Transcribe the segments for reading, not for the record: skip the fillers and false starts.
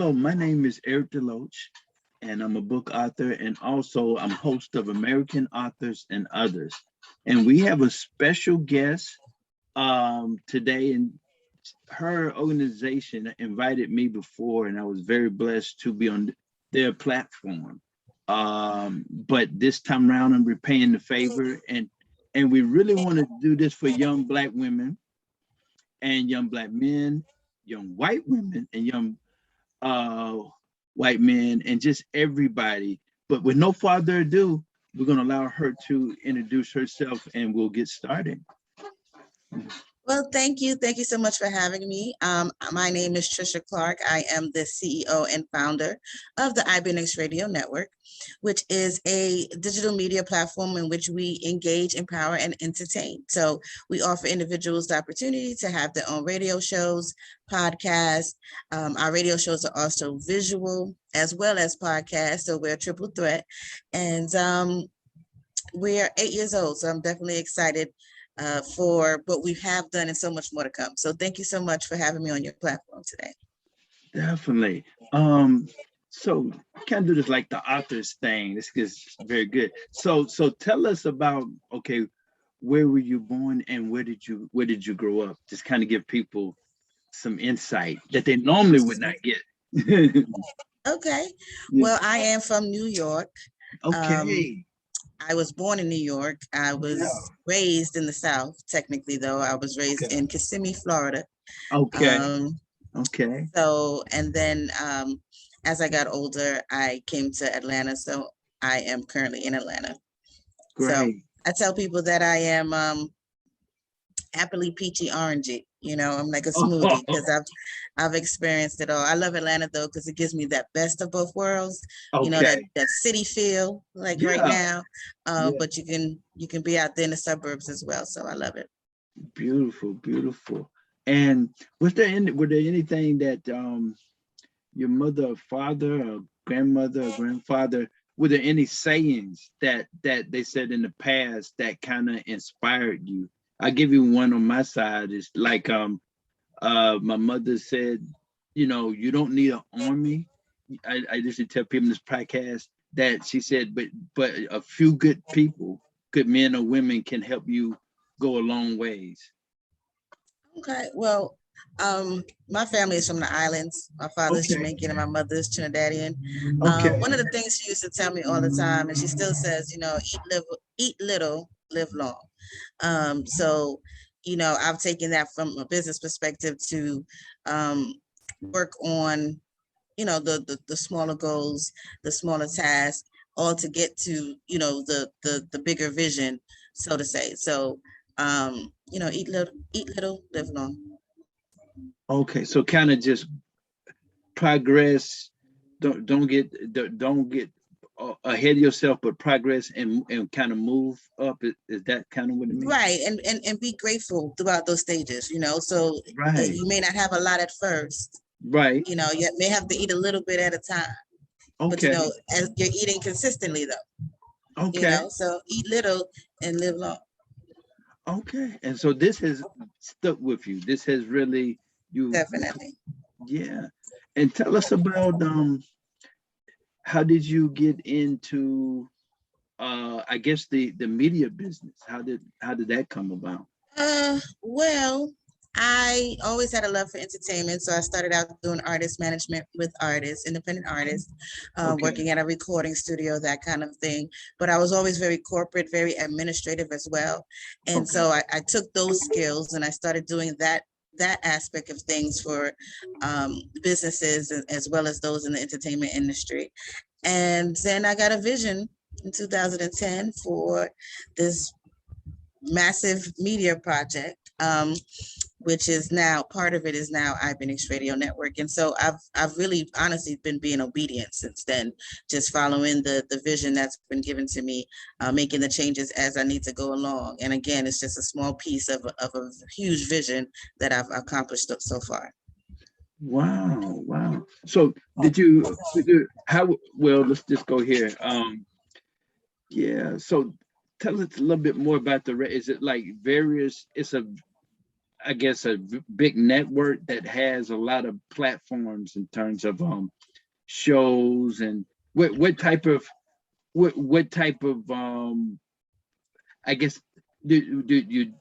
Hello, my name is Eric DeLoach, and I'm a book author, and also I'm host of American Authors and Others. And we have a special guest today, and her organization invited me before, and I was very blessed to be on their platform. But this time around, I'm repaying the favor, and we really want to do this for young Black women and young Black men, young white women, and young uh, white men, and just everybody. But with no further ado, we're going to allow her to introduce herself, and we'll get started. Well, thank you. Thank you so much for having me. My name is Tricia Clarke. I am the CEO and founder of the Ibnx Radio Network, which is a digital media platform in which we engage, empower, and entertain. So we offer individuals the opportunity to have their own radio shows, podcasts. Our radio shows are also visual as well as podcasts. So we're a triple threat. And we're 8 years old. So I'm definitely excited for what we have done and so much more to come. So thank you so much for having me on your platform today. Definitely. So can't do this like the authors thing. This is very good. So tell us about, okay, where were you born and where did you grow up? Just kind of give people some insight that they normally would not get. Okay. Yeah. Well, I am from New York. Okay. I was born in New York. I was Yeah. raised in the South, technically, though. I was raised Okay. in Kissimmee, Florida. Okay. Um, Okay. so, and then as I got older, I came to Atlanta. So I am currently in Atlanta. So Great. I tell people that I am happily peachy orangey. I'm like a smoothie because I've experienced it all. I love Atlanta though because it gives me that best of both worlds. That Okay. city feel like right Yeah. now. Yeah. But you can be out there in the suburbs as well. So I love it. Beautiful, beautiful. And were there anything that your mother or father or grandmother or grandfather, were there any sayings that they said in the past that kind of inspired you? I'll give you one on my side. It's like my mother said, you don't need an army. I usually tell people in this podcast that she said, but a few good people, good men or women, can help you go a long ways. Okay. Well, my family is from the islands. My father's Okay. Jamaican and my mother's Trinidadian. Okay. One of the things she used to tell me all the time, and she still says, eat little, live long. So, I've taken that from a business perspective to work on, the smaller goals, the smaller tasks, all to get to, the bigger vision, so to say. So, eat little, live long. Okay. So kind of just progress. Don't get ahead of yourself, but progress and kind of move up. Is that kind of what it means? Right. And be grateful throughout those stages, so Right. you may not have a lot at first, Right. you may have to eat a little bit at a time, but Okay. as you're eating consistently though, Okay. so eat little and live long. Okay. And so this has stuck with you. This has really you. Definitely. Yeah. And tell us about how did you get into I guess the media business? How did that come about? Well, I always had a love for entertainment, so I started out doing artist management with artists, independent artists, Okay. working at a recording studio, that kind of thing. But I was always very corporate, very administrative as well, and Okay. so I took those skills and I started doing that aspect of things for businesses as well as those in the entertainment industry. And then I got a vision in 2010 for this massive media project, which is now part of it is now Ibnx Radio Network. And so I've really honestly been being obedient since then, just following the vision that's been given to me, making the changes as I need to go along. And again, it's just a small piece of a huge vision that I've accomplished so far. Wow. Wow. So how well, let's just go here. Yeah. So tell us a little bit more about is it like various, it's a I guess, a big network that has a lot of platforms in terms of shows, and what type of what type of I guess do you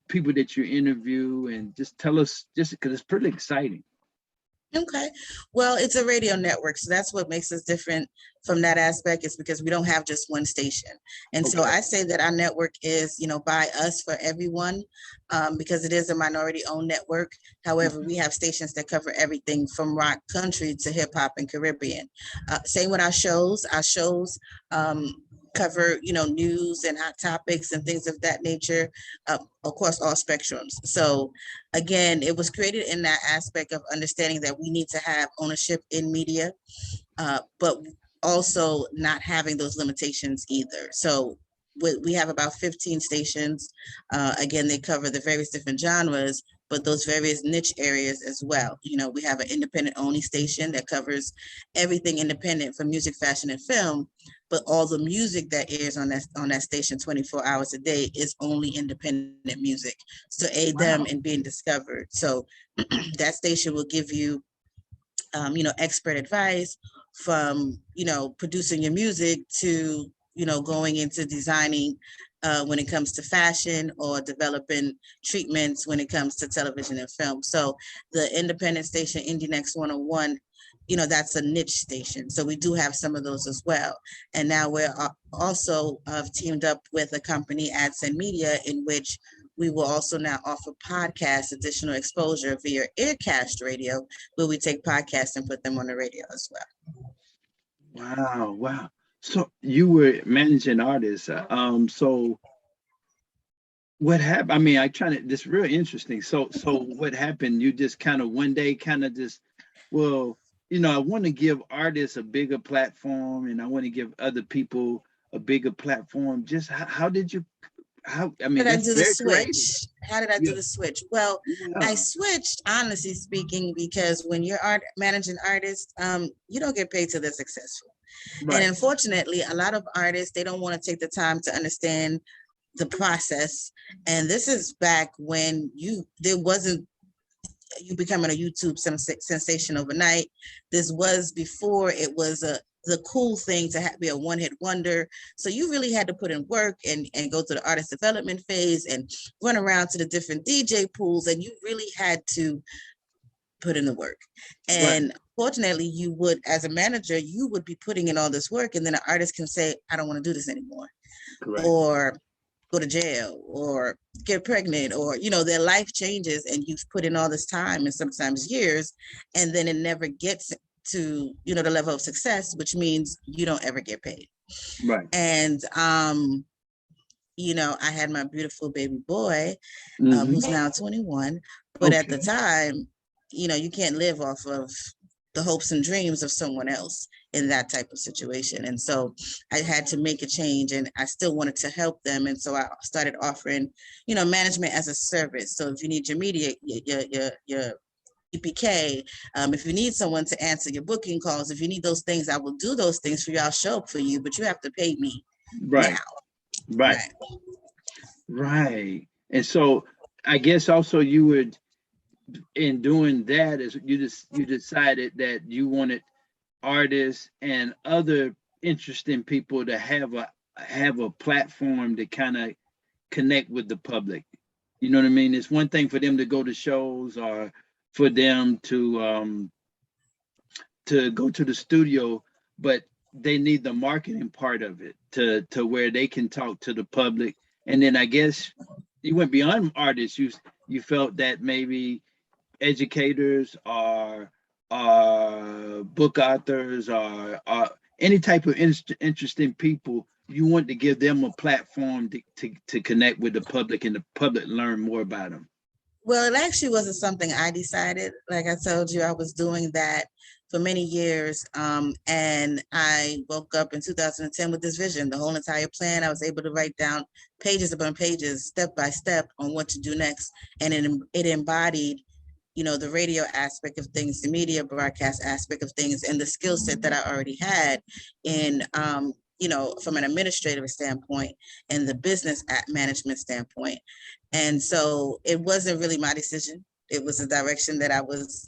people that you interview, and just tell us, just because it's pretty exciting. Okay. Well, it's a radio network, so that's what makes us different from that aspect, is because we don't have just one station. And so Okay. I say that our network is, by us for everyone, because it is a minority-owned network. However, we have stations that cover everything from rock, country to hip hop and Caribbean. Same with our shows. Our shows cover, news and hot topics and things of that nature, across all spectrums. So again, it was created in that aspect of understanding that we need to have ownership in media, but also not having those limitations either. So we have about 15 stations. Again, they cover the various different genres, but those various niche areas as well. We have an independent only station that covers everything independent from music, fashion, and film, but all the music that airs on that station 24 hours a day is only independent music to aid them Wow. in being discovered. So that station will give you expert advice from, producing your music to, going into designing when it comes to fashion, or developing treatments when it comes to television and film. So the independent station, Ibnx 101, that's a niche station. So we do have some of those as well. And now we're also teamed up with a company, AdSend Media, in which we will also now offer podcasts additional exposure via Aircast Radio, where we take podcasts and put them on the radio as well. Wow. Wow. So you were managing artists. So what happened? I mean, I try to, this real interesting. So what happened? You just kind of one day kind of just, well, I want to give artists a bigger platform, and I want to give other people a bigger platform. Just how did you, I How mean, did I that's do the very creative. switch? How did I do Yeah. the switch? Well, I Yeah. switched, honestly speaking, because when you're managing artists, you don't get paid till they're successful. And Right. unfortunately, a lot of artists, they don't want to take the time to understand the process. And this is back when there wasn't you becoming a YouTube sensation overnight. This was before it was the cool thing to be a one-hit wonder. So you really had to put in work and go through the artist development phase and run around to the different DJ pools, and you really had to put in the work. Right. And fortunately, you would, as a manager, you would be putting in all this work, and then an artist can say, I don't want to do this anymore, Correct. or go to jail, or get pregnant, or their life changes, and you've put in all this time and sometimes years, and then it never gets to the level of success, which means you don't ever get paid. Right. And I had my beautiful baby boy, Hmm. who's now 21, but at the Okay. time, you can't live off of the hopes and dreams of someone else in that type of situation. And so I had to make a change, and I still wanted to help them. And so I started offering, management as a service. So if you need your media, your EPK, if you need someone to answer your booking calls, if you need those things, I will do those things for you. I'll show up for you, but you have to pay me now. Right. Right. Right. Right. And so I guess also you would, in doing that, is you decided that you wanted artists and other interesting people to have a platform to kind of connect with the public. You know what I mean? It's one thing for them to go to shows, or for them to go to the studio, but they need the marketing part of it to where they can talk to the public. And then I guess you went beyond artists. You felt that maybe educators, or book authors, or any type of interesting people, you want to give them a platform to connect with the public, and the public learn more about them. Well, it actually wasn't something I decided. Like I told you, I was doing that for many years. And I woke up in 2010 with this vision, the whole entire plan. I was able to write down pages upon pages, step by step, on what to do next. And it embodied, the radio aspect of things, the media broadcast aspect of things, and the skill set that I already had in, from an administrative standpoint and the business management standpoint. And so it wasn't really my decision. It was a direction that I was,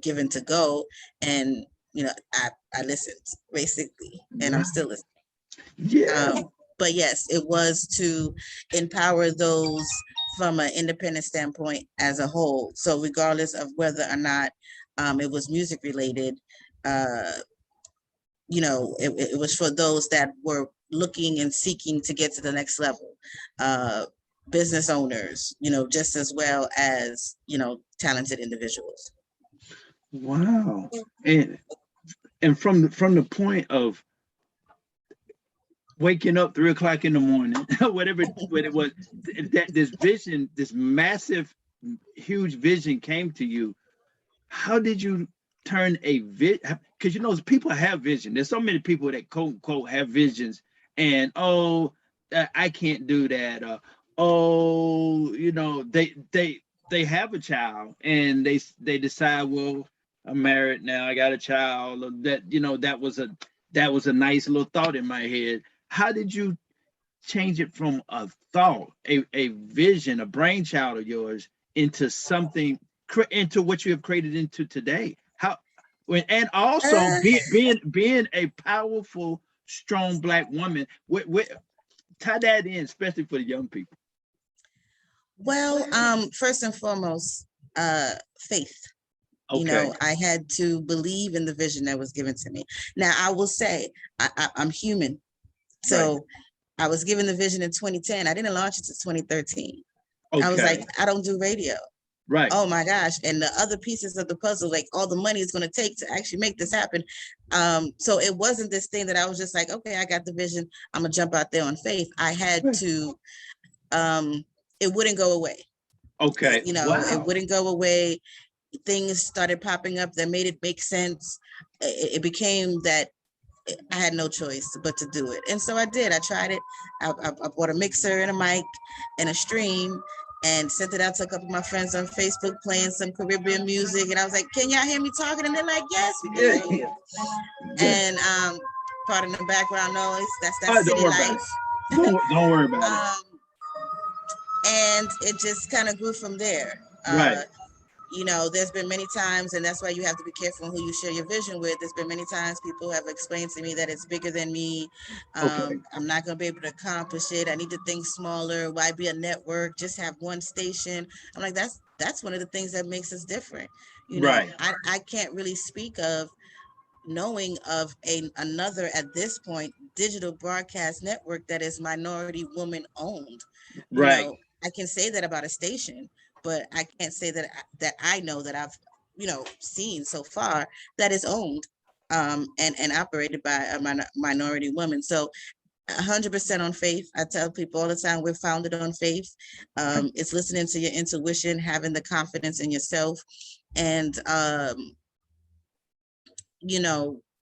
given to go. And, I listened basically, and I'm Right. still listening. Yeah. But yes, it was to empower those from an independent standpoint as a whole. So regardless of whether or not it was music related, it was for those that were looking and seeking to get to the next level. Business owners, just as well as, talented individuals. Wow. And from the point of waking up 3 o'clock in the morning, whatever what it was, that this vision, this massive, huge vision came to you. How did you turn a vision? Because people have vision. There's so many people that quote unquote have visions, and I can't do that. They have a child and they decide, well, I'm married now, I got a child. That was a nice little thought in my head. How did you change it from a thought, a vision, a brainchild of yours into something, into what you have created into today? And also Uh, being a powerful, strong Black woman. Tie that in, especially for the young people. well, first and foremost, faith. Okay. I had to believe in the vision that was given to me. Now, I will say I'm human. So Right. I was given the vision in 2010. I didn't launch it to 2013. I was like, Okay. I don't do radio. Right. Oh my gosh. And the other pieces of the puzzle, like all the money it's going to take to actually make this happen. So it wasn't this thing that I was just like, okay, I got the vision, I'm gonna jump out there on faith. I had Right. to, it wouldn't go away. Okay. It Wow. wouldn't go away. Things started popping up that made it make sense. It became that I had no choice but to do it. And so I did. I tried it. I bought a mixer and a mic and a stream and sent it out to a couple of my friends on Facebook playing some Caribbean music. And I was like, can y'all hear me talking? And they're like, yes, we can Yeah. hear you. Yeah. And part of the background noise, that's that Don't city worry about it. life. Don't worry about it. And it just kind of grew from there. Right. There's been many times, and that's why you have to be careful who you share your vision with. There's been many times people have explained to me that it's bigger than me. Okay. I'm not going to be able to accomplish it. I need to think smaller. Why be a network? Just have one station. I'm like, that's one of the things that makes us different. Right. I can't really speak of knowing of another at this point digital broadcast network that is minority woman owned. Right. I can say that about a station, but I can't say that I know that I've seen so far that is owned and operated by a minority woman. So 100% on faith. I tell people all the time, we're founded on faith. It's listening to your intuition, having the confidence in yourself, and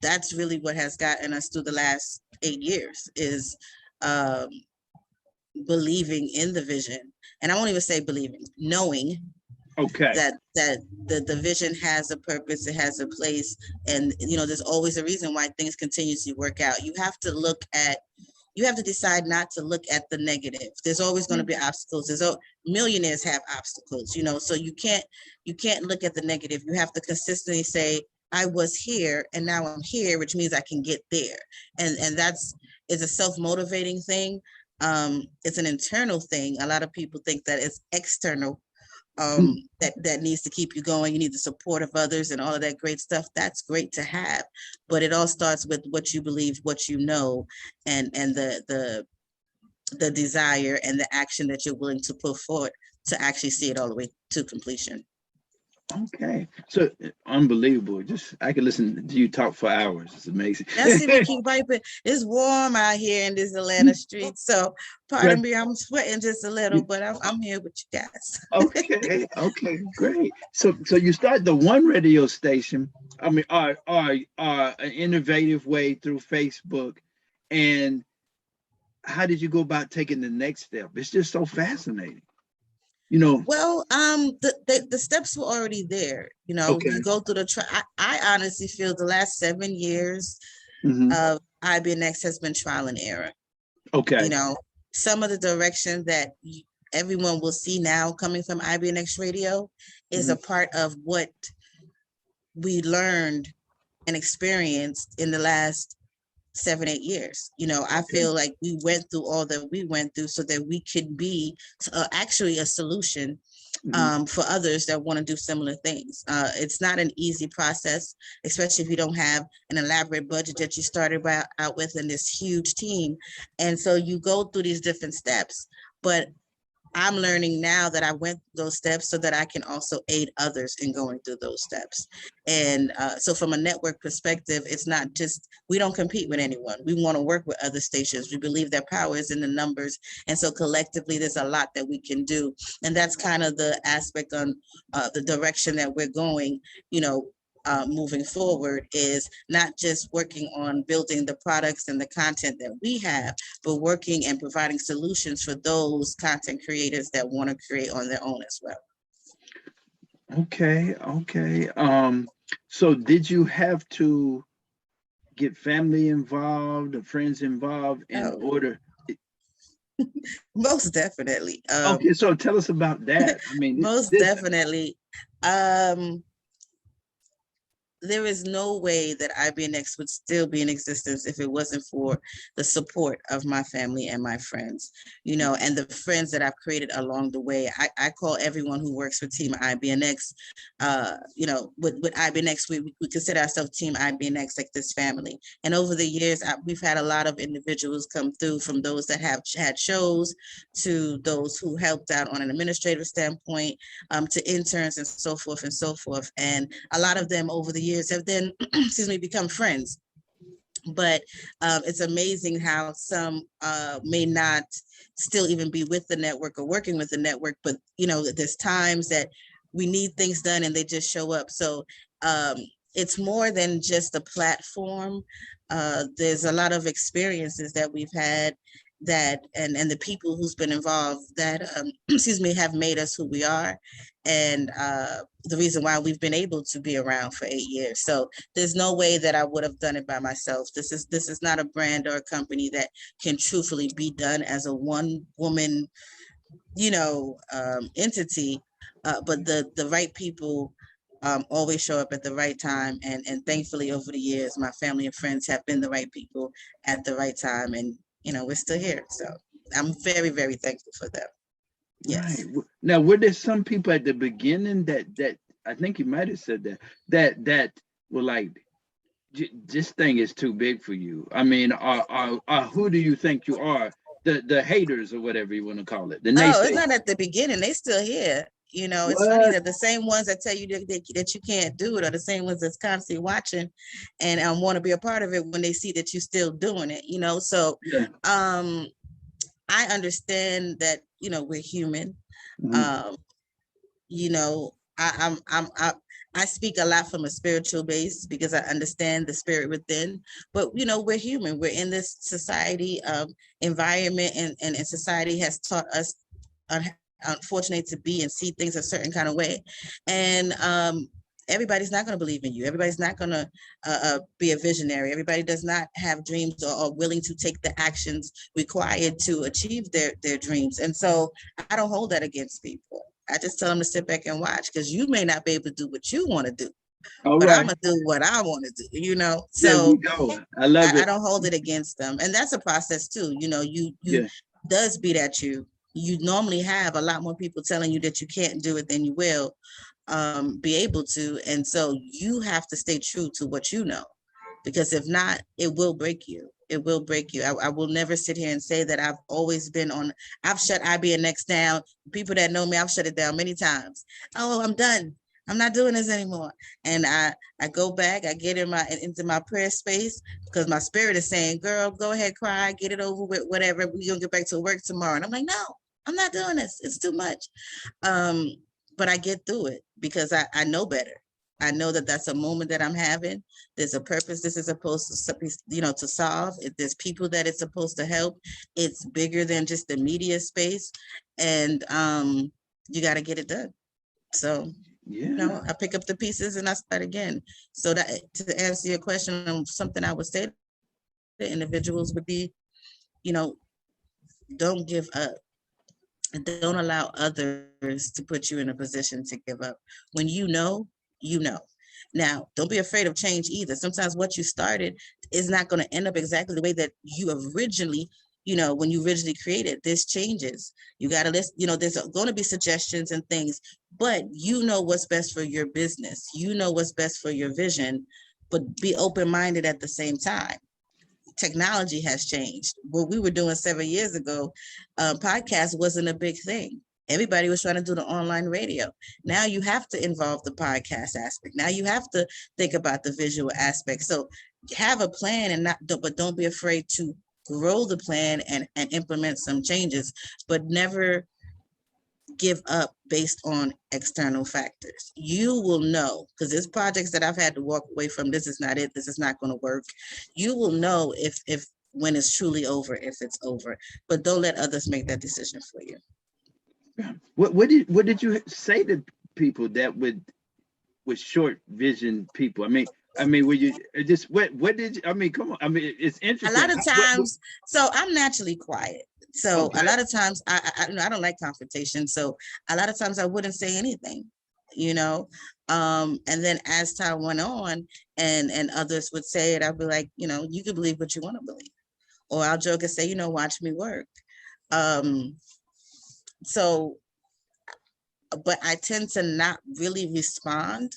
that's really what has gotten us through the last 8 years is um, believing in the vision. And I won't even say believing, knowing Okay. that the vision has a purpose, it has a place, and there's always a reason why things continuously work out. You have to decide not to look at the negative. There's always going to be obstacles. Millionaires have obstacles, so you can't look at the negative. You have to consistently say, I was here and now I'm here, which means I can get there. And that's is a self-motivating thing. It's an internal thing. A lot of people think that it's external, that needs to keep you going. You need the support of others and all of that great stuff. That's great to have, but it all starts with what you believe, what you know, and the desire and the action that you're willing to put forward to actually see it all the way to completion. Okay. So unbelievable. Just I could listen to you talk for hours. It's amazing. That's if you keep wiping. It's warm out here in this Atlanta street, so pardon me, I'm sweating just a little, but I'm here with you guys. Okay. Okay. Great. So you start the one radio station. I mean, an innovative way through Facebook, and how did you go about taking the next step? It's just so fascinating. Well, the steps were already there. Okay. You go through I honestly feel the last 7 years Mm-hmm. of Ibnx has been trial and error. Okay. Some of the direction that everyone will see now coming from IBNX Radio is a part of what we learned and experienced in the last 7-8 years. You know, I feel like we went through all that we went through so that we could be actually a solution for others that want to do similar things. It's not an easy process, especially if you don't have an elaborate budget that you started out with in this huge team. And so you go through these different steps, but I'm learning now that I went those steps so that I can also aid others in going through those steps. And so from a network perspective, it's not just, we don't compete with anyone. We want to work with other stations. We believe that power is in the numbers. And so collectively, there's a lot that we can do. And that's kind of the aspect on the direction that we're going, you know, moving forward, is not just working on building the products and the content that we have, but working and providing solutions for those content creators that want to create on their own as well. Okay. So did you have to get family involved or friends involved in order? Most definitely. Okay, so tell us about that. I mean, most definitely. There is no way that IBNX would still be in existence if it wasn't for the support of my family and my friends, you know, and the friends that I've created along the way. I call everyone who works with Team IBNX, you know, with IBNX, we consider ourselves Team IBNX, like this family. And over the years, we've had a lot of individuals come through, from those that have had shows to those who helped out on an administrative standpoint, to interns and so forth and so forth. And a lot of them over the years have then, excuse me, become friends. But it's amazing how some may not still even be with the network or working with the network, but you know, there's times that we need things done and they just show up. So it's more than just a platform. There's a lot of experiences that we've had that, and the people who's been involved that, excuse me, have made us who we are. And the reason why we've been able to be around for 8 years. So there's no way that I would have done it by myself. This is not a brand or a company that can truthfully be done as a one woman, you know, entity. But the right people always show up at the right time. And thankfully over the years, my family and friends have been the right people at the right time. And, you know, we're still here. So I'm very, very thankful for them. Yes. Right. Now, were there some people at the beginning that I think you might have said that were like, this thing is too big for you? I mean, who do you think you are? The haters or whatever you want to call it. The naysayers. Oh, it's not at the beginning. They still here. You know, it's funny that the same ones that tell you that you can't do it are the same ones that's constantly watching and want to be a part of it when they see that you're still doing it, you know? So I understand that, you know, we're human. You know, I speak a lot from a spiritual base because I understand the spirit within, but you know, we're human. We're in this society environment, and society has taught us, unfortunately, to be and see things a certain kind of way. And everybody's not going to believe in you. Everybody's not going to be a visionary. Everybody does not have dreams or willing to take the actions required to achieve their dreams. And so I don't hold that against people. I just tell them to sit back and watch, because you may not be able to do what you want to do. But I'm gonna do what I want to do, you know. So I love it. I don't hold it against them. And that's a process too. You know, you does beat at you. You normally have a lot more people telling you that you can't do it than you will be able to. And so you have to stay true to what you know, because if not, it will break you. It will break you. I will never sit here and say that I've always been on. I've shut IBNX down. People that know me, I've shut it down many times. Oh, I'm done. I'm not doing this anymore. And I go back, I get into my prayer space, because my spirit is saying, girl, go ahead, cry, get it over with, whatever. We're gonna get back to work tomorrow. And I'm like, no, I'm not doing this. It's too much. But I get through it because I know better. I know that that's a moment that I'm having. There's a purpose this is supposed to, you know, to solve. If there's people that it's supposed to help, it's bigger than just the media space. And you got to get it done. So, you know, I pick up the pieces and I start again. So that, to answer your question, something I would say to individuals would be, you know, don't give up. And don't allow others to put you in a position to give up. When you know, you know. Now, don't be afraid of change either. Sometimes what you started is not going to end up exactly the way that you originally, when you originally created. This changes. You got to listen, there's going to be suggestions and things, but you know what's best for your business. You know what's best for your vision, but be open-minded at the same time. Technology has changed. What we were doing 7 years ago, podcast wasn't a big thing. Everybody was trying to do the online radio. Now you have to involve the podcast aspect. Now you have to think about the visual aspect. So have a plan but don't be afraid to grow the plan and implement some changes, but never give up based on external factors. You will know, because there's projects that I've had to walk away from. This is not it. This is not going to work. You will know if when it's truly over, if it's over, but don't let others make that decision for you. What did you say to people that with short vision people? I mean, were you just what did you? I mean, come on. I mean, it's interesting. A lot of times, so I'm naturally quiet. So Okay. A lot of times I don't like confrontation. So a lot of times I wouldn't say anything, and then as time went on and others would say it, I'd be like, you can believe what you want to believe, or I'll joke and say, watch me work. So, but I tend to not really respond,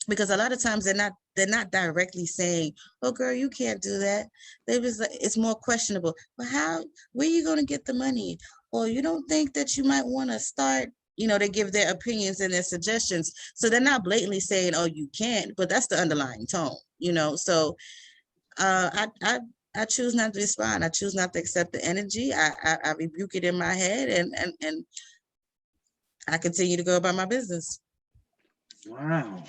because a lot of times they're not directly saying, "Oh, girl, you can't do that." They was like, it's more questionable. Well, where are you going to get the money? Or you don't think that you might want to start? They give their opinions and their suggestions. So they're not blatantly saying, "Oh, you can't," but that's the underlying tone. So I choose not to respond. I choose not to accept the energy. I rebuke it in my head, and I continue to go about my business. Wow.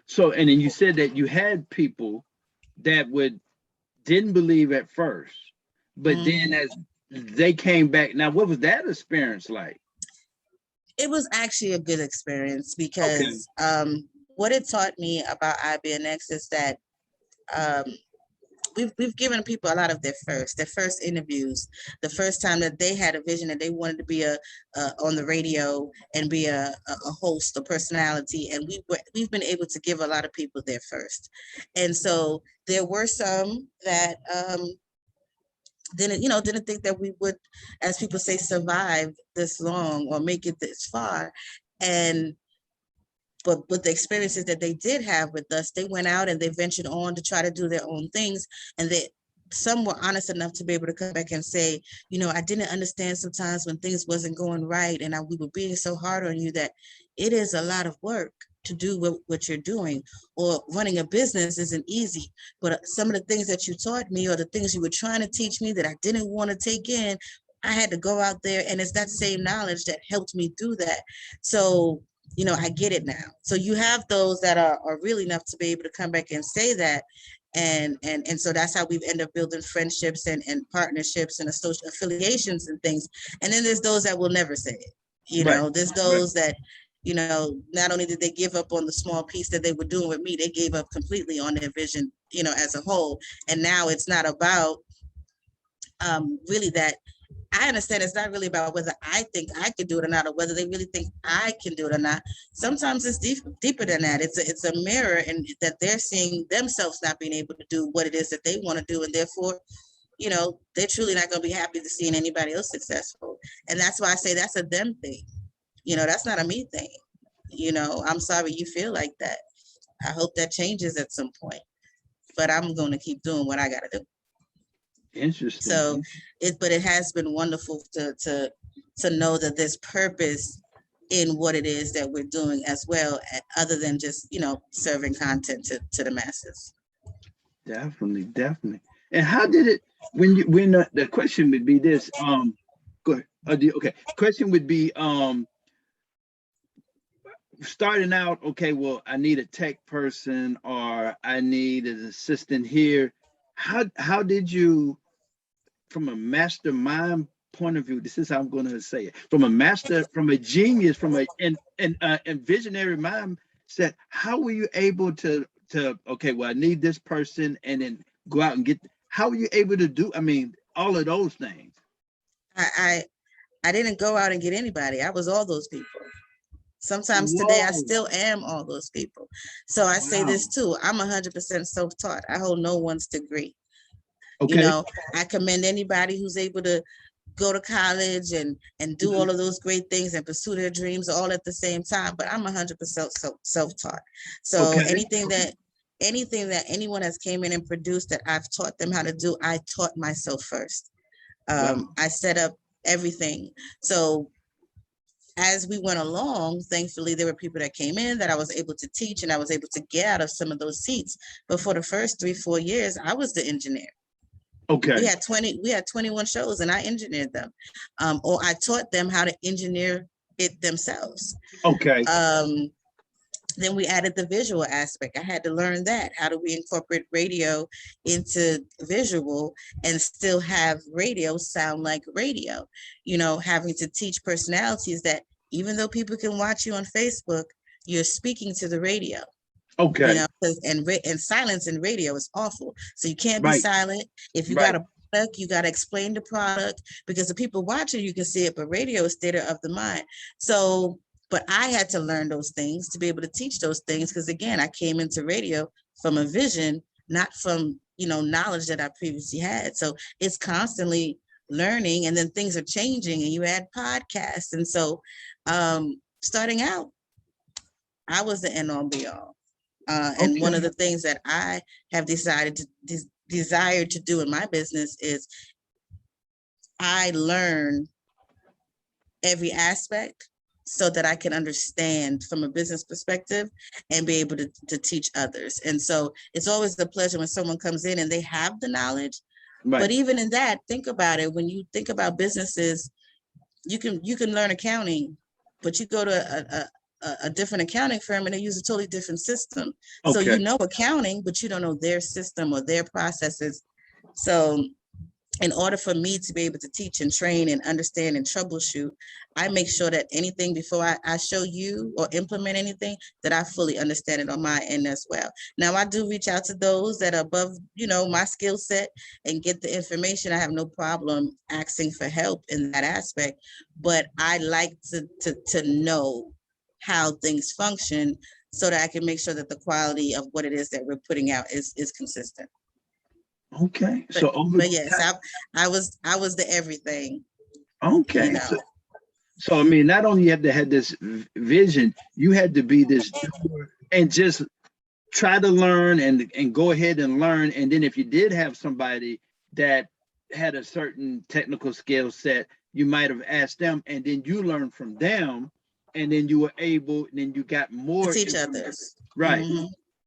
So, and then you said that you had people that didn't believe at first, but then as they came back. Now, what was that experience like? It was actually a good experience because what it taught me about Ibnx is that we've given people a lot of their first interviews, the first time that they had a vision that they wanted to be on the radio and be a host, a personality, and we've been able to give a lot of people their first. And so there were some that didn't think that we would, as people say, survive this long or make it this far. But with the experiences that they did have with us, they went out and they ventured on to try to do their own things. And some were honest enough to be able to come back and say, I didn't understand sometimes when things wasn't going right and we were being so hard on you, that it is a lot of work to do what you're doing, or running a business isn't easy. But some of the things that you taught me, or the things you were trying to teach me that I didn't want to take in, I had to go out there, and it's that same knowledge that helped me do that. So I get it now. So you have those that are real enough to be able to come back and say that. And so that's how we've ended up building friendships and partnerships and social affiliations and things. And then there's those that will never say it. There's those that, not only did they give up on the small piece that they were doing with me, they gave up completely on their vision, as a whole. And now it's not about really that. I understand it's not really about whether I think I could do it or not, or whether they really think I can do it or not. Sometimes it's deeper than that. It's a mirror, and that they're seeing themselves not being able to do what it is that they want to do, and therefore, they're truly not going to be happy to seeing anybody else successful. And that's why I say that's a them thing. That's not a me thing. I'm sorry you feel like that. I hope that changes at some point, but I'm going to keep doing what I got to do. Interesting. So it has been wonderful to know that there's purpose in what it is that we're doing as well, other than just, serving content to the masses. Definitely. And how did it, when the question would be this, go ahead. Okay. Question would be, starting out, okay, well, I need a tech person, or I need an assistant here. How did you, from a mastermind point of view, this is how I'm going to say it, from a genius, from a visionary mindset, how were you able to okay, well, I need this person, and then go out and how were you able to do? I mean, all of those things. I didn't go out and get anybody. I was all those people. Sometimes today I Whoa. still am all those people. So I say this too, I'm 100% self-taught. I hold no one's degree. Okay. You know, I commend anybody who's able to go to college and do all of those great things and pursue their dreams all at the same time. But I'm 100% self-taught. So Okay. anything that anyone has came in and produced that I've taught them how to do, I taught myself first. Wow. I set up everything. So as we went along, thankfully, there were people that came in that I was able to teach and I was able to get out of some of those seats. But for the first 3-4 years, I was the engineer. Okay. We had 21 shows and I engineered them. Or I taught them how to engineer it themselves. Okay. Then we added the visual aspect. I had to learn that. How do we incorporate radio into visual and still have radio sound like radio? You know, having to teach personalities that even though people can watch you on Facebook, you're speaking to the radio. Okay. You know, and silence in radio is awful. So you can't be Right. silent. If you got a product, you got to explain the product, because the people watching, you can see it, but radio is theater of the mind. So, but I had to learn those things to be able to teach those things, because again, I came into radio from a vision, not from, you know, knowledge that I previously had. So it's constantly learning, and then things are changing and you add podcasts. And so starting out, I was the end all be all. And one of the things that I have decided to desire to do in my business is I learn every aspect so that I can understand from a business perspective and be able to teach others. And so it's always a pleasure when someone comes in and they have the knowledge. Right. But even in that, think about it. When you think about businesses, you can learn accounting, but you go to a different accounting firm and they use a totally different system. So you know accounting, but you don't know their system or their processes. So in order for me to be able to teach and train and understand and troubleshoot, I make sure that anything before I show you or implement anything, that I fully understand it on my end as well. Now, I do reach out to those that are above, you know, my skill set and get the information. I have no problem asking for help in that aspect, but I like to know how things function so that I can make sure that the quality of what it is that we're putting out is consistent. Okay. But yes, I was the everything. Okay. You know? So I mean, not only you have to have this vision, you had to be this doer and just try to learn and go ahead and learn. And then if you did have somebody that had a certain technical skill set, you might have asked them, and then you learned from them, and then you were able, and then you got more to teach others. Right. Mm-hmm.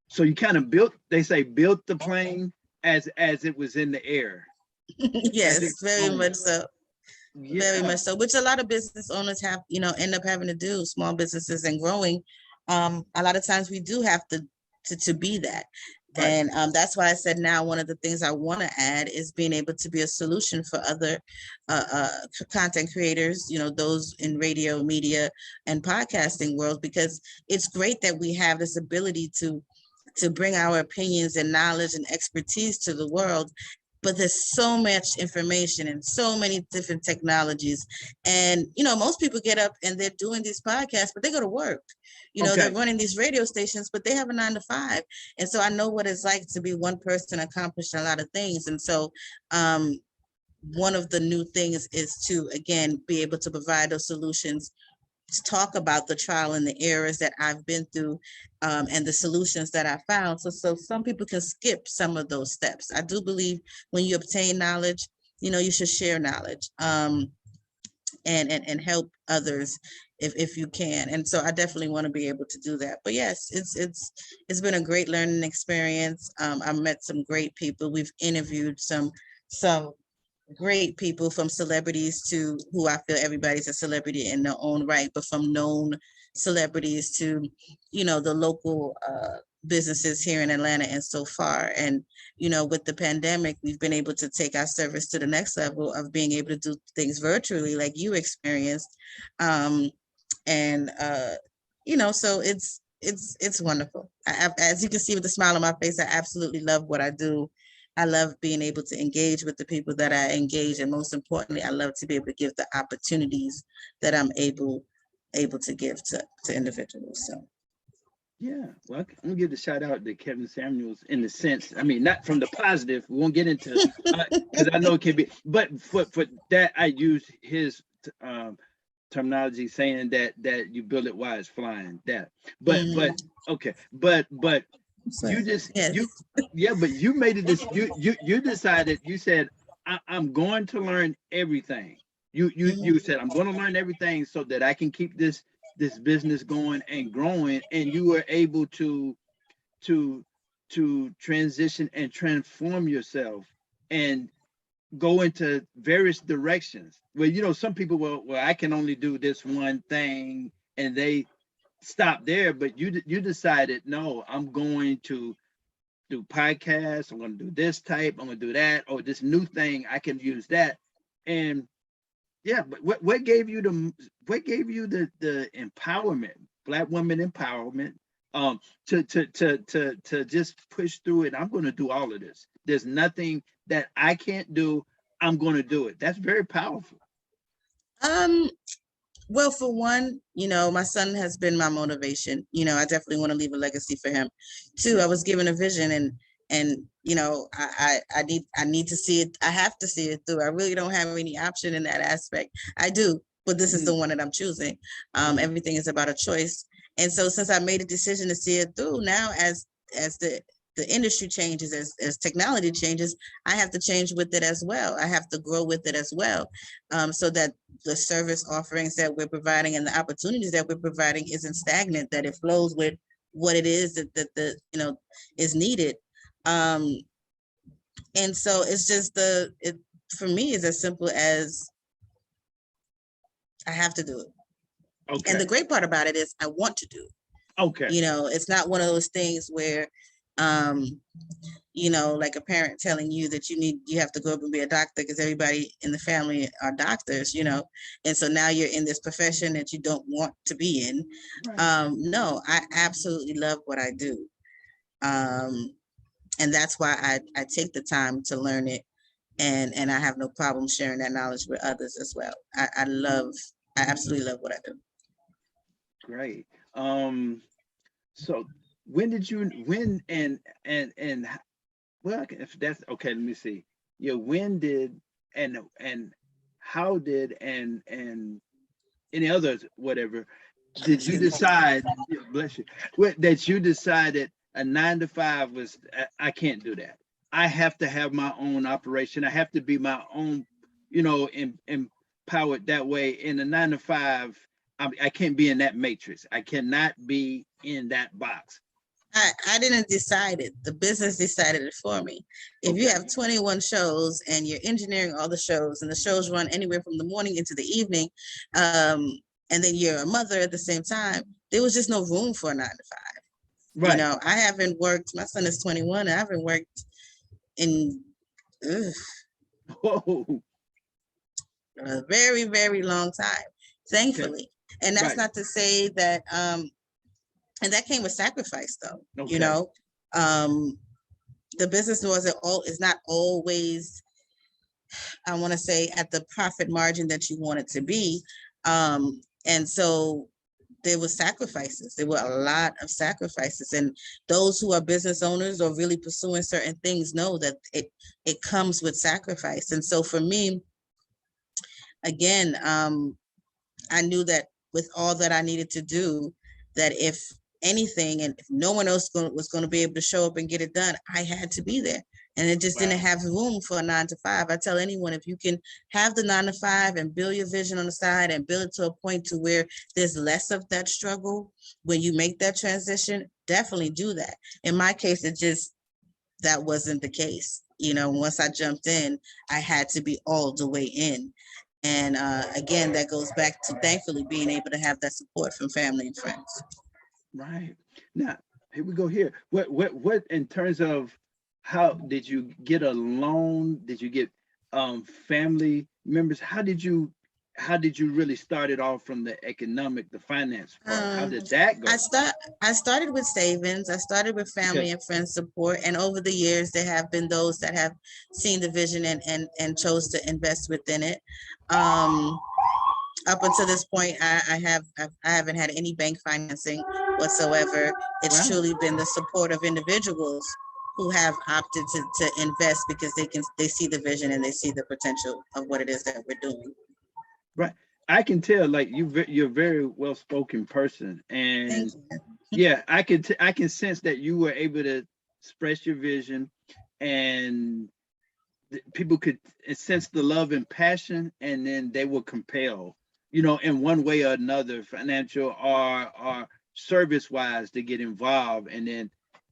So you kind of built the plane as it was in the air. Yes, very much so. Yeah. Very much so, which a lot of business owners have, you know, end up having to do, small businesses and growing. A lot of times we do have to be that. Right. And that's why I said now one of the things I want to add is being able to be a solution for other content creators, you know, those in radio, media, and podcasting world, because it's great that we have this ability to bring our opinions and knowledge and expertise to the world. But there's so much information and so many different technologies. And, you know, most people get up and they're doing these podcasts, but they go to work. You know, they're running these radio stations, but they have a 9 to 5. And so I know what it's like to be one person accomplishing a lot of things. And so one of the new things is to, again, be able to provide those solutions, to talk about the trial and the errors that I've been through and the solutions that I found. So some people can skip some of those steps. I do believe when you obtain knowledge, you know, you should share knowledge and help others if you can. And so I definitely want to be able to do that. But yes, it's been a great learning experience. I've met some great people. We've interviewed some great people, from celebrities to who I feel everybody's a celebrity in their own right, but from known celebrities to, you know, the local businesses here in Atlanta and so far. And, you know, with the pandemic, we've been able to take our service to the next level of being able to do things virtually like you experienced. You know, so it's wonderful. As you can see with the smile on my face, I absolutely love what I do. I love being able to engage with the people that I engage, and most importantly, I love to be able to give the opportunities that I'm able to give to individuals. So Yeah, well, I'm gonna give the shout out to Kevin Samuels in the sense, I mean, not from the positive. We won't get into because I know it can be, but for that, I use his um, terminology saying that you build it while it's flying. That, but okay, but you just yes. you yeah, but you made it this. You decided. You said I'm going to learn everything. You said I'm going to learn everything so that I can keep this business going and growing, and you were able to to transition and transform yourself and go into various directions. Well, some people will, well, I can only do this one thing, and they stop there. But you decided, no, I'm going to do podcasts. I'm going to do this type. I'm going to do that. Or this new thing, I can use that. And yeah, but what gave you the empowerment, Black women empowerment, to just push through it? I'm going to do all of this. There's nothing that I can't do. I'm going to do it. That's very powerful. Well, for one, my son has been my motivation. I definitely want to leave a legacy for him. Two, I was given a vision, and I need to see it. I have to see it through. I really don't have any option in that aspect. I do, but this is the one that I'm choosing. Everything is about a choice. And so since I made a decision to see it through, now as the industry changes, as technology changes, I have to change with it as well. I have to grow with it as well, so that the service offerings that we're providing and the opportunities that we're providing isn't stagnant, that it flows with what it is that is needed. And so it's just for me, it's as simple as I have to do it. Okay. And the great part about it is I want to do it. Okay. It's not one of those things where like a parent telling you that you have to go up and be a doctor because everybody in the family are doctors, and so now you're in this profession that you don't want to be in. Right. No, I absolutely love what I do. And that's why I take the time to learn it, and I have no problem sharing that knowledge with others as well. I absolutely love what I do. Great. So when and well, if that's okay, let me see. Yeah, when did and how did and any others, whatever, did you decide, bless you, that you decided a 9 to 5 was, I can't do that. I have to have my own operation. I have to be my own, empowered that way. In a 9 to 5, I can't be in that matrix. I cannot be in that box. I didn't decide it. The business decided it for me. If you have 21 shows and you're engineering all the shows, and the shows run anywhere from the morning into the evening, and then you're a mother at the same time, there was just no room for a 9 to 5. Right. I haven't worked, my son is 21, I haven't worked in a very, very long time, thankfully. Okay. And that's not to say that, and that came with sacrifice, though. Okay. The business is not always, I want to say, at the profit margin that you want it to be. And so there were sacrifices. There were a lot of sacrifices. And those who are business owners or really pursuing certain things know that it comes with sacrifice. And so for me, again, I knew that with all that I needed to do, that if anything, and if no one else was going to be able to show up and get it done, I had to be there. And it just didn't have room for a 9 to 5. I tell anyone, if you can have the 9 to 5 and build your vision on the side and build it to a point to where there's less of that struggle when you make that transition, definitely do that. In my case, that wasn't the case. Once I jumped in, I had to be all the way in. And again, that goes back to thankfully being able to have that support from family and friends. Right. Now, here we go here. What in terms of how did you get a loan? Did you get family members? How did you how did you really start it off from the economic, the finance part? How Um, did that I go? start I started with savings. I started with Okay. family and friends support, and over the years, there have been those that have seen the vision and chose to invest within it. Um, Up until this point, I haven't had any bank financing whatsoever. It's Wow. truly been the support of individuals who have opted to invest because they see the vision and they see the potential of what it is that we're doing. Right. I can tell like you're a very well spoken person, Thank and you. yeah, I can sense that you were able to express your vision, and people could sense the love and passion, and then they will compel, in one way or another, financial or service wise, to get involved, and then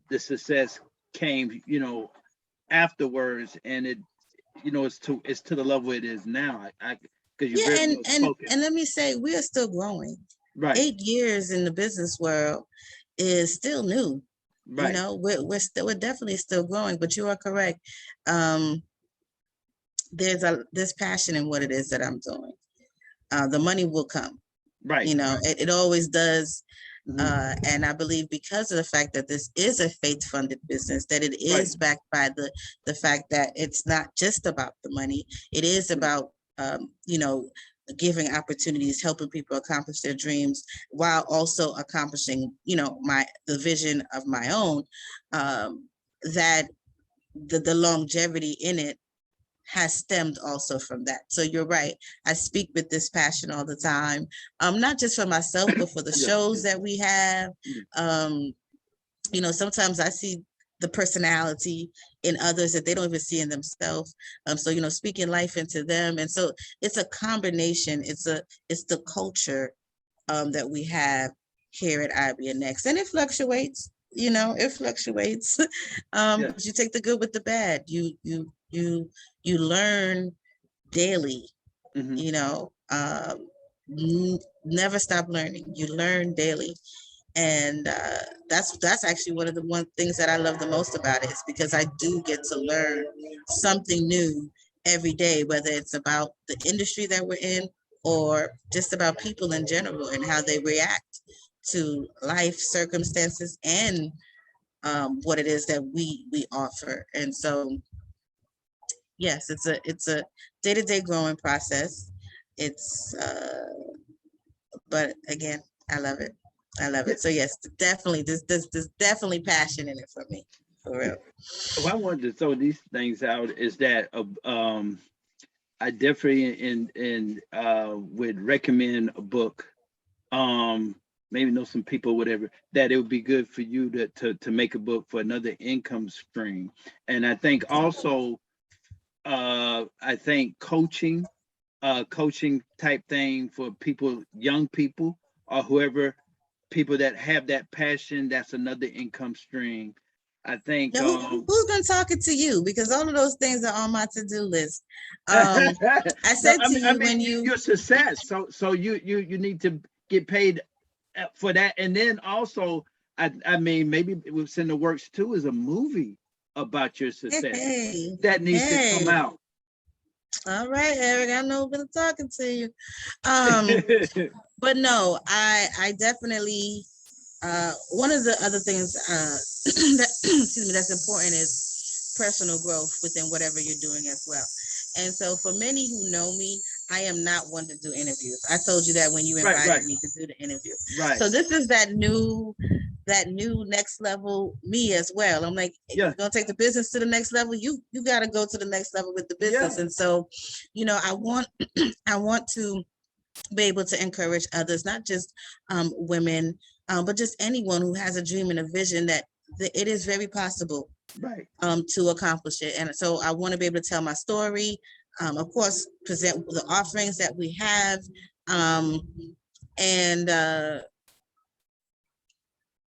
the success came, afterwards, and it's to the level it is now. I because you're Yeah, very and well and spoken. and let me say, we are still growing. Right, 8 years in the business world is still new. right, We're definitely still growing, but you are correct. Um, there's passion in what it is that I'm doing. The money will come. right, It always does. mhm, And I believe because of the fact that this is a faith-funded business, that it right, is backed by the fact that it's not just about the money. It is mhm, about giving opportunities, helping people accomplish their dreams while also accomplishing, the vision of my own. That the longevity in it has stemmed also from that. So you're right. I speak with this passion all the time, not just for myself, but for the yeah, shows that we have. yeah, Um, Sometimes I see the personality in others that they don't even see in themselves. So speaking life into them, and so it's a combination. It's the culture that we have here at Ibnx, and it fluctuates. It fluctuates. yeah, But you take the good with the bad. You learn daily. mhm, You know, never stop learning. You learn daily, and that's actually one things that I love the most about it, is because I do get to learn something new every day, whether it's about the industry that we're in or just about people in general and how they react to life circumstances and what it is that we offer. And so yes, it's a day-to-day growing process. It's But again, I love it. I love yeah, it. So yes, definitely, there's definitely passion in it for me, for yeah. real. Well, I wanted to throw these things out is that I definitely would recommend a book. Um, Maybe know some people, whatever, that it would be good for you to make a book for another income stream. And I think also I think coaching type thing for people, young people or whoever, people that have that passion, that's another income stream. I think Now, who's been talking to you? Because all of those things are on my to-do list. I no, said to I you mean when you, your success. So you need to get paid for that, and then also I mean maybe what's in the works too is a movie about your success hey, that needs to come hey, out. all right, Eric, I know I've been talking to you. Um, but no, I definitely one of the other things that excuse me, that's important is personal growth within whatever you're doing as well. And so for many who know me, I am not one to do interviews. I told you that when you Right, invited right, me to do the interview. right. So this is that new next level me as well. I'm like, if Yeah, you're gonna take the business to the next level, you gotta go to the next level with the business. yeah, And so, I want I want to be able to encourage others, not just women, but just anyone who has a dream and a vision that it is very possible right. to accomplish it. And so I want to be able to tell my story, of course, present the offerings that we have, um, and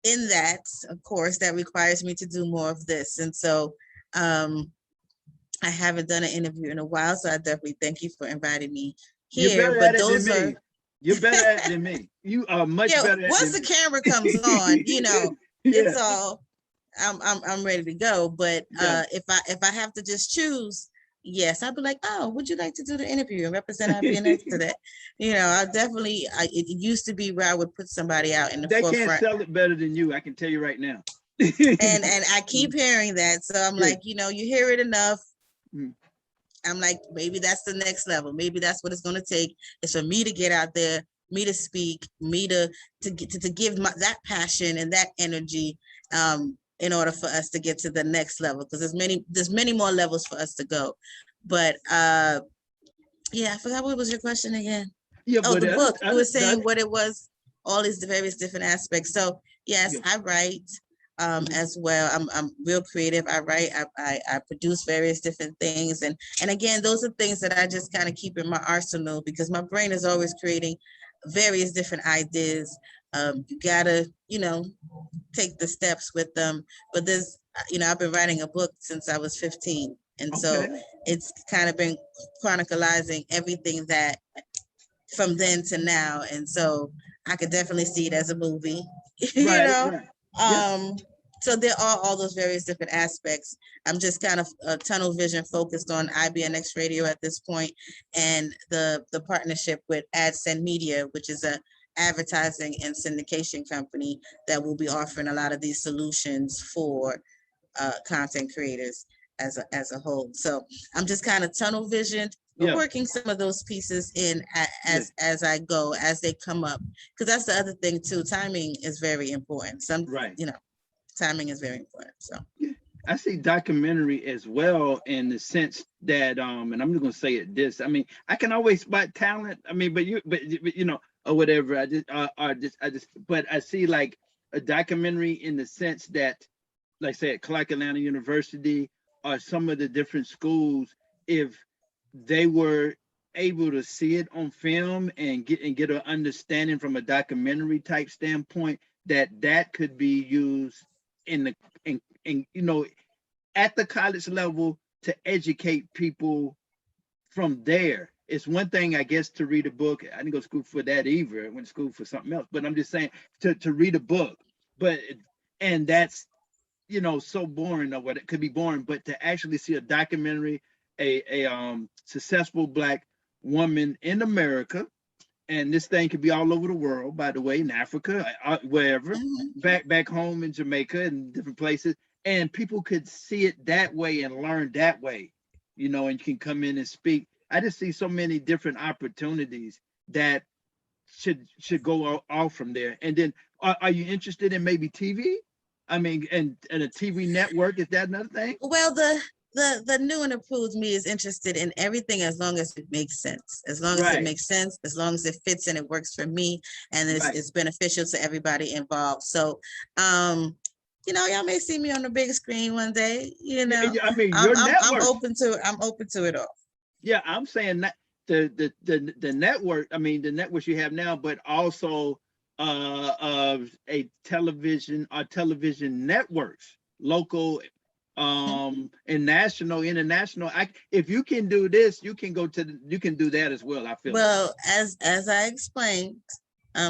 in that, of course, that requires me to do more of this. And so um, I haven't done an interview in a while, so I definitely thank you for inviting me You're here. better at But it than those are me. You're better at it than me. You are much yeah, better at it once than the me. camera comes on, Yeah, it's all I'm ready to go. But yeah, if I have to just choose, yes, I'd be like, oh, would you like to do the interview and represent IBNX today? I definitely, it used to be where I would put somebody out in the They forefront. can't sell it better than you. I can tell you right now. and I keep hearing that. So I'm like, you hear it enough. I'm like, maybe that's the next level. Maybe that's what it's going to take, is for me to get out there, me to speak, me to give that passion and that energy, in order for us to get to the next level. Because there's many more levels for us to go. But I forgot, what was your question again? Yeah, oh, the book. You were saying what it was, all these various different aspects. So yes, I write. As well. I'm real creative. I write, I produce various different things. And again, those are things that I just kind of keep in my arsenal, because my brain is always creating various different ideas. You gotta, take the steps with them. But there's, I've been writing a book since I was 15. And so it's kind of been chronicalizing everything that from then to now. And so I could definitely see it as a movie, So there are all those various different aspects. I'm just kind of tunnel vision focused on IBNX Radio at this point, and the partnership with AdSend Media, which is a advertising and syndication company that will be offering a lot of these solutions for content creators as a whole. So I'm just kind of tunnel visioned, but working some of those pieces in as I go, as they come up, because that's the other thing too. Timing is very important. Timing is very important. So I see documentary as well, in the sense that and I'm just gonna say it this. I mean, I can always spot talent. I mean, but or whatever. But I see like a documentary in the sense that, like say at Clarke Atlanta University or some of the different schools, if they were able to see it on film and get an understanding from a documentary type standpoint, that could be used at the college level to educate people from there. It's one thing, I guess, to read a book. I didn't go to school for that either. I went to school for something else. But I'm just saying, to read a book, and that's so boring, or what it could be boring. But to actually see a documentary, a successful Black woman in America, and this thing could be all over the world, by the way, in Africa, wherever, back home in Jamaica and different places, and people could see it that way and learn that way, and you can come in and speak. I just see so many different opportunities that should go off from there. And then, are you interested in maybe TV? I mean, and a TV network, is that another thing? Well, the new and approved me is interested in everything, as long as it makes sense. As long as it makes sense, as long as it fits and it works for me, and it's beneficial to everybody involved. So, y'all may see me on the big screen one day. I mean, I'm open to it. I'm open to it all. Yeah, I'm saying that the network. I mean, the networks you have now, but also of a television or television networks, local, and national, international. If you can do this, you can do that as well. I feel. Well, as I explained,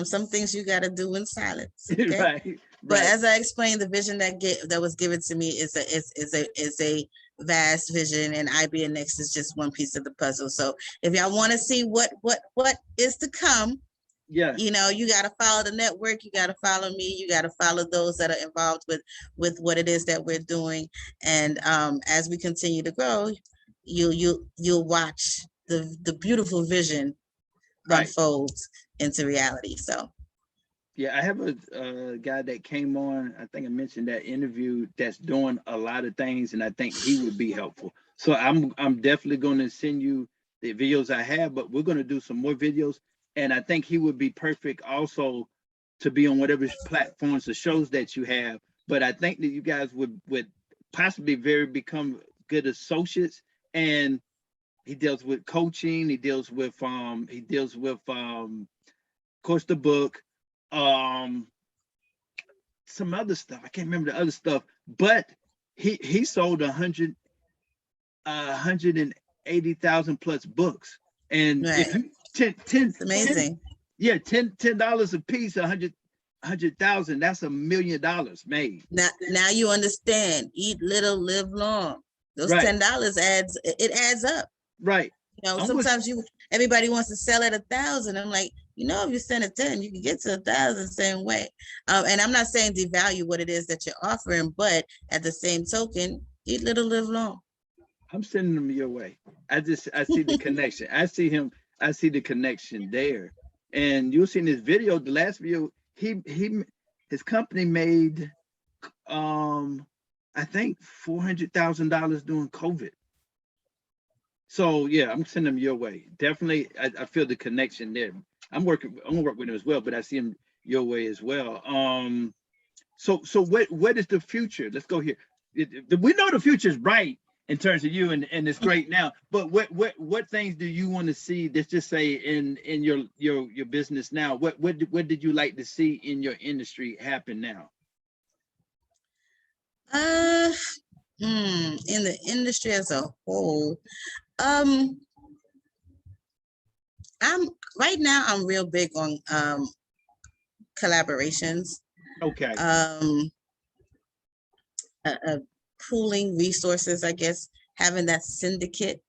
some things you got to do in silence. Okay? Right. But as I explained, the vision that was given to me is a vast vision, and IBNX is just one piece of the puzzle. So if y'all want to see what is to come, you got to follow the network, you got to follow me, you got to follow those that are involved with what it is that we're doing. And as we continue to grow, you'll watch the beautiful vision unfold into reality. So. Yeah, I have a guy that came on, I think I mentioned that interview, that's doing a lot of things, and I think he would be helpful. So I'm definitely going to send you the videos I have, but we're going to do some more videos, and I think he would be perfect also to be on whatever platforms or shows that you have. But I think that you guys would possibly become good associates, and he deals with coaching, he deals with of course the book, some other stuff. I can't remember the other stuff, but he sold 180,000 plus books. And if you it's amazing. $10 a piece, 100,000, that's $1 million made. Now you understand. Eat little, live long. Those Right, $10 it adds up. right. You know, I'm with sometimes everybody wants to sell at 1,000. I'm like, you know, if you send at 10, you can get to 1,000 same way. And I'm not saying devalue what it is that you're offering, but at the same token, eat little, live long. I'm sending them your way. I see the connection. I see the connection there. And you'll see in this video, the last video, his company made I think $400,000 during COVID. So yeah, I'm sending them your way. Definitely, I feel the connection there. I'm gonna work with him as well, but I see him your way as well. So what is the future? Let's go here. We know the future is bright in terms of you, and it's great now. But what things do you want to see? Let's just say in your business now. What did you like to see in your industry happen now? In the industry as a whole, I'm right now I'm real big on collaborations. Okay. Pooling resources, I guess, having that syndicate.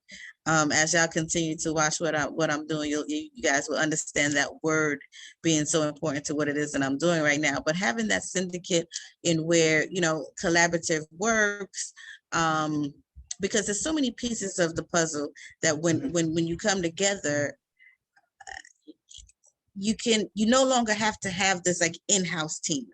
As y'all continue to watch what I'm doing, you guys will understand that word being so important to what it is that I'm doing right now. But having that syndicate in where, you know, collaborative works, because there's so many pieces of the puzzle that when you come together, you no longer have to have this like in-house team.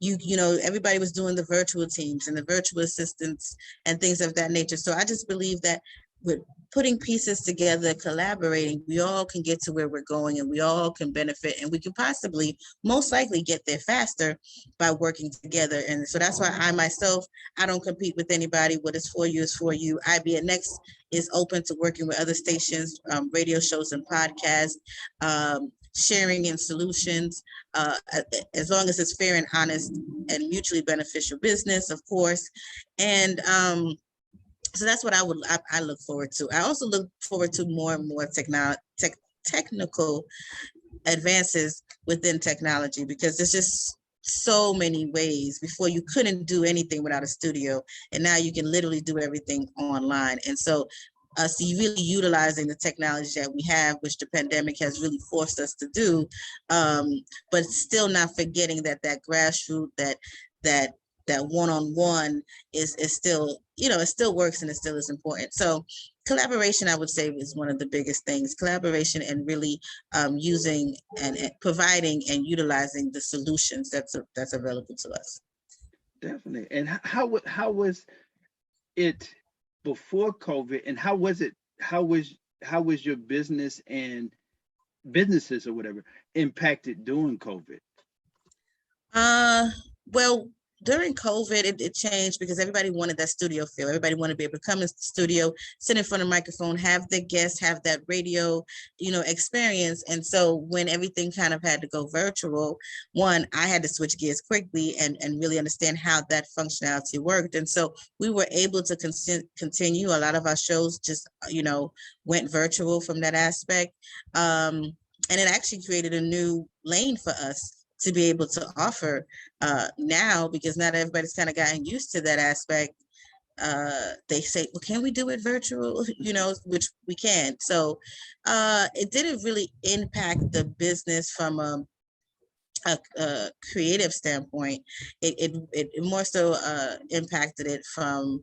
You know, everybody was doing the virtual teams and the virtual assistants and things of that nature. So I just believe that with putting pieces together, collaborating, we all can get to where we're going, and we all can benefit, and we can possibly most likely get there faster by working together. And so that's why I don't compete with anybody. What is for you is for you. Ibnx is open to working with other stations, radio shows and podcasts, sharing in solutions, as long as it's fair and honest and mutually beneficial business, of course. And so that's what I look forward to. I also look forward to more and more technical advances within technology, because there's just so many ways. Before, you couldn't do anything without a studio, and now you can literally do everything online. And so you really utilizing the technology that we have, which the pandemic has really forced us to do, but still not forgetting that grassroots, that one-on-one is still, you know, it still works, and it still is important. So collaboration, I would say, is one of the biggest things. Collaboration and really using and providing and utilizing the solutions that's available to us. Definitely. And how was it before COVID, and how was your business and businesses or whatever impacted during COVID? Well, during COVID, it changed because everybody wanted that studio feel. Everybody wanted to be able to come in the studio, sit in front of a microphone, have the guests, have that radio, you know, experience. And so when everything kind of had to go virtual, one, I had to switch gears quickly and really understand how that functionality worked. And so we were able to continue. A lot of our shows just, you know, went virtual from that aspect. And it actually created a new lane for us to be able to offer now, because not everybody's kind of gotten used to that aspect. They say, well, can we do it virtual? You know, which we can. So it didn't really impact the business from a creative standpoint. It more so impacted it from,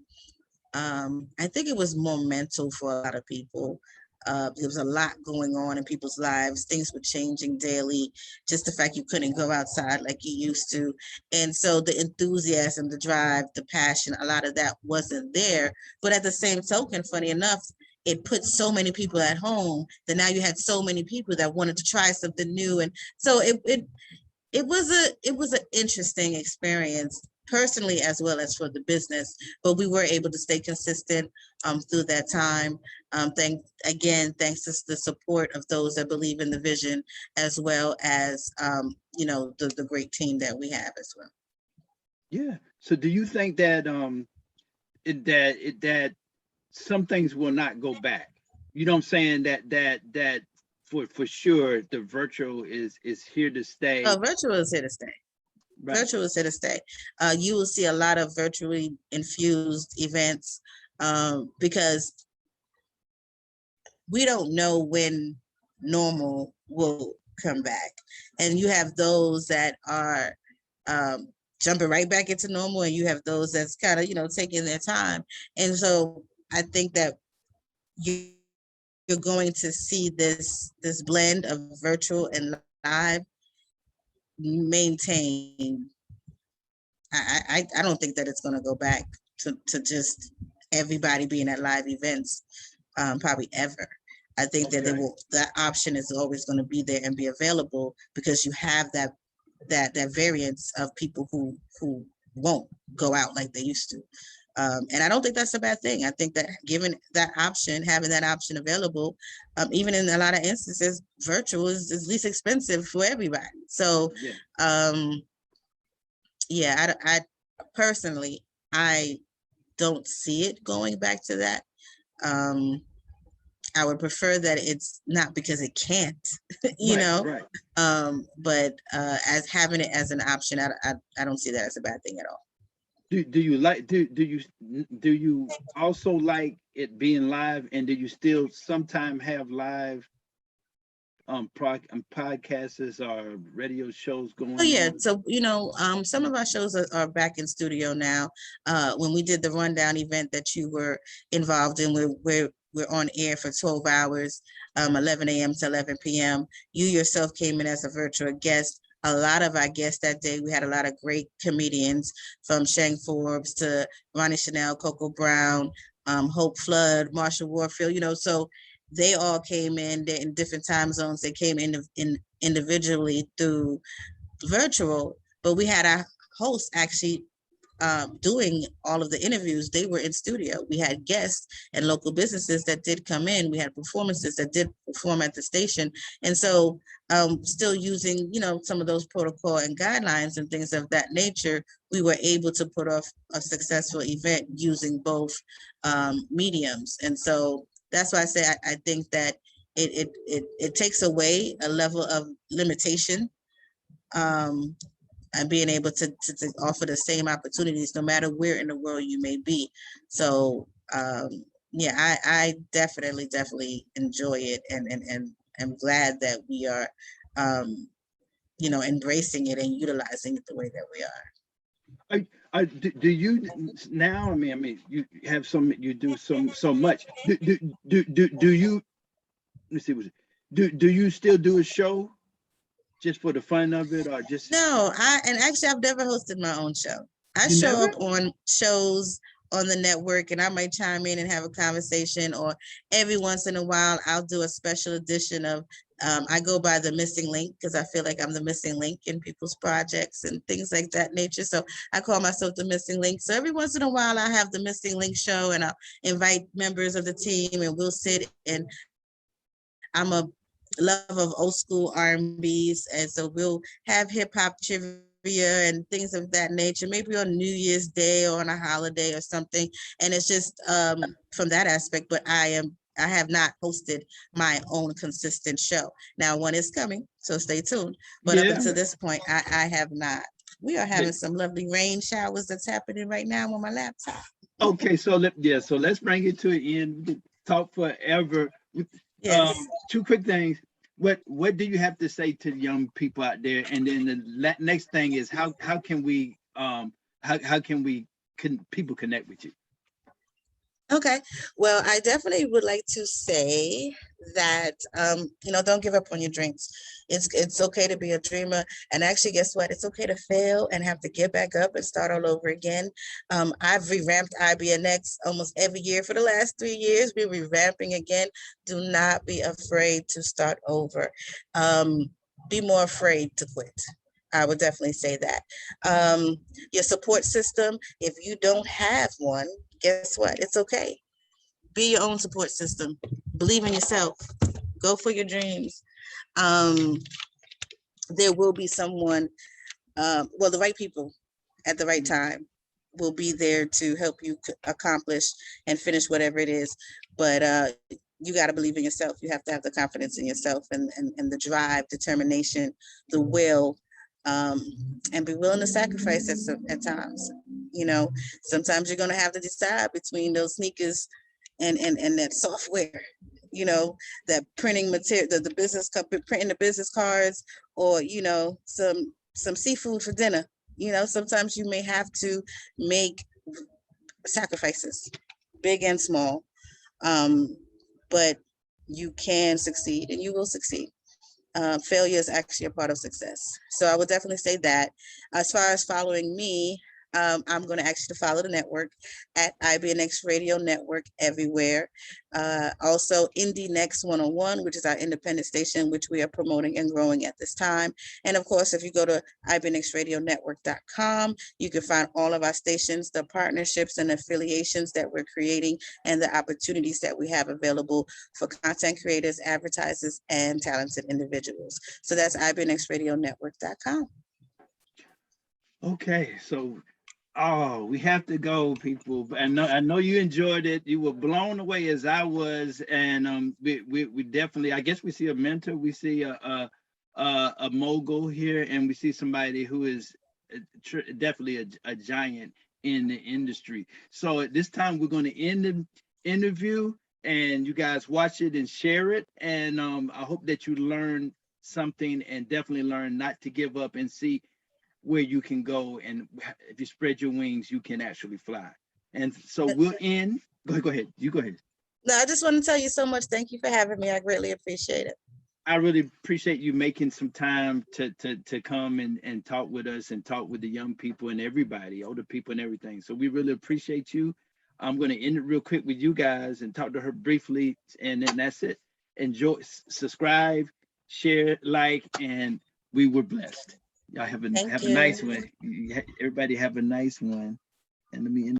I think it was more mental for a lot of people. There was a lot going on in people's lives. Things were changing daily. Just the fact you couldn't go outside like you used to. And so the enthusiasm, the drive, the passion, a lot of that wasn't there. But at the same token, funny enough, it put so many people at home that now you had so many people that wanted to try something new. And so it was an interesting experience, personally as well as for the business, but we were able to stay consistent through that time. Thanks to the support of those that believe in the vision, as well as you know, the great team that we have as well. Yeah. So do you think that that some things will not go back? You know what I'm saying? That for sure the virtual is here to stay. Oh, virtual is here to stay. Right. Virtual is here to stay. You will see a lot of virtually infused events. because we don't know when normal will come back. And you have those that are jumping right back into normal, and you have those that's kind of, taking their time. And so I think that you're going to see this blend of virtual and live maintain. I don't think that it's going to go back to just everybody being at live events, probably ever. I think that that option is always going to be there and be available, because you have that variance of people who won't go out like they used to. And I don't think that's a bad thing. I think that given that option, having that option available, even in a lot of instances, virtual is least expensive for everybody. So, I personally, I don't see it going back to that. I would prefer that it's not because it can't, Right. But as having it as an option, I don't see that as a bad thing at all. Do you also like it being live, and do you still sometimes have live podcasts or radio shows going on? So some of our shows are back in studio now. When we did the rundown event that you were involved in, we're on air for 12 hours, 11 a.m. to 11 p.m. You yourself came in as a virtual guest. A lot of our guests that day, we had a lot of great comedians, from Shang Forbes to Ronnie Chanel, Coco Brown, Hope Flood, Marsha Warfield, so they all came in different time zones. They came in individually through virtual, but we had our host actually doing all of the interviews. They were in studio. We had guests and local businesses that did come in. We had performances that did perform at the station. And so still using, some of those protocol and guidelines and things of that nature, we were able to put off a successful event using both mediums. And so that's why I say I think that it takes away a level of limitation, and being able to offer the same opportunities no matter where in the world you may be. So I definitely enjoy it, and I'm glad that we are embracing it and utilizing it the way that we are. Do you now? I mean, you have you do so much. Do you? Let's see. Do you still do a show just for the fun of it, or just? No, actually I've never hosted my own show. I show up on shows on the network, and I might chime in and have a conversation, or every once in a while I'll do a special edition of I go by the missing link, because I feel like I'm the missing link in people's projects and things like that nature. So I call myself the missing link. So every once in a while I have the missing link show, and I'll invite members of the team, and we'll sit, and I'm a love of old school R&Bs, and so we'll have hip hop trivia and things of that nature, maybe on New Year's Day or on a holiday or something. And it's just from that aspect. But I have not hosted my own consistent show. Now one is coming, so stay tuned. But up until this point, I have not. We are having some lovely rain showers that's happening right now on my laptop. Okay, so let's bring it to an end. Talk forever. Yes. 2 quick things. What do you have to say to young people out there? And then the next thing is how can we people connect with you? Okay, well, I definitely would like to say that don't give up on your dreams. It's okay to be a dreamer, and actually, guess what? It's okay to fail and have to get back up and start all over again. I've revamped Ibnx almost every year for the last 3 years. We're revamping again. Do not be afraid to start over. Be more afraid to quit. I would definitely say that. Your support system, if you don't have one, guess what? It's okay. Be your own support system. Believe in yourself. Go for your dreams. There will be someone, the right people at the right time will be there to help you accomplish and finish whatever it is. But you got to believe in yourself. You have to have the confidence in yourself, and the drive, determination, the will and be willing to sacrifice at times. You know, sometimes you're going to have to decide between those sneakers and that software, you know, that printing material, the business printing the business cards, or, you know, some seafood for dinner. You know, sometimes you may have to make sacrifices, big and small, but you can succeed and you will succeed. Failure is actually a part of success. So I would definitely say that. As far as following me, I'm going to ask you to follow the network at Ibnx Radio Network everywhere. Also, Ibnx 101, which is our independent station, which we are promoting and growing at this time. And of course, if you go to ibnxradionetwork.com, you can find all of our stations, the partnerships and affiliations that we're creating, and the opportunities that we have available for content creators, advertisers, and talented individuals. So that's ibnxradionetwork.com. Okay, so oh, we have to go, people. I know you enjoyed it. You were blown away as I was, and we definitely. I guess we see a mentor. We see a mogul here, and we see somebody who is definitely a giant in the industry. So at this time, we're going to end the interview, and you guys watch it and share it. And I hope that you learn something, and definitely learn not to give up and see where you can go, and if you spread your wings, you can actually fly. And so we'll end. Go ahead. You go ahead. No, I just want to tell you so much. Thank you for having me. I greatly appreciate it. I really appreciate you making some time to come and talk with us and talk with the young people and everybody, older people and everything. So we really appreciate you. I'm going to end it real quick with you guys and talk to her briefly, and then that's it. Enjoy, subscribe, share, like, and we were blessed. Y'all have a nice one. Everybody have a nice one. And let me end.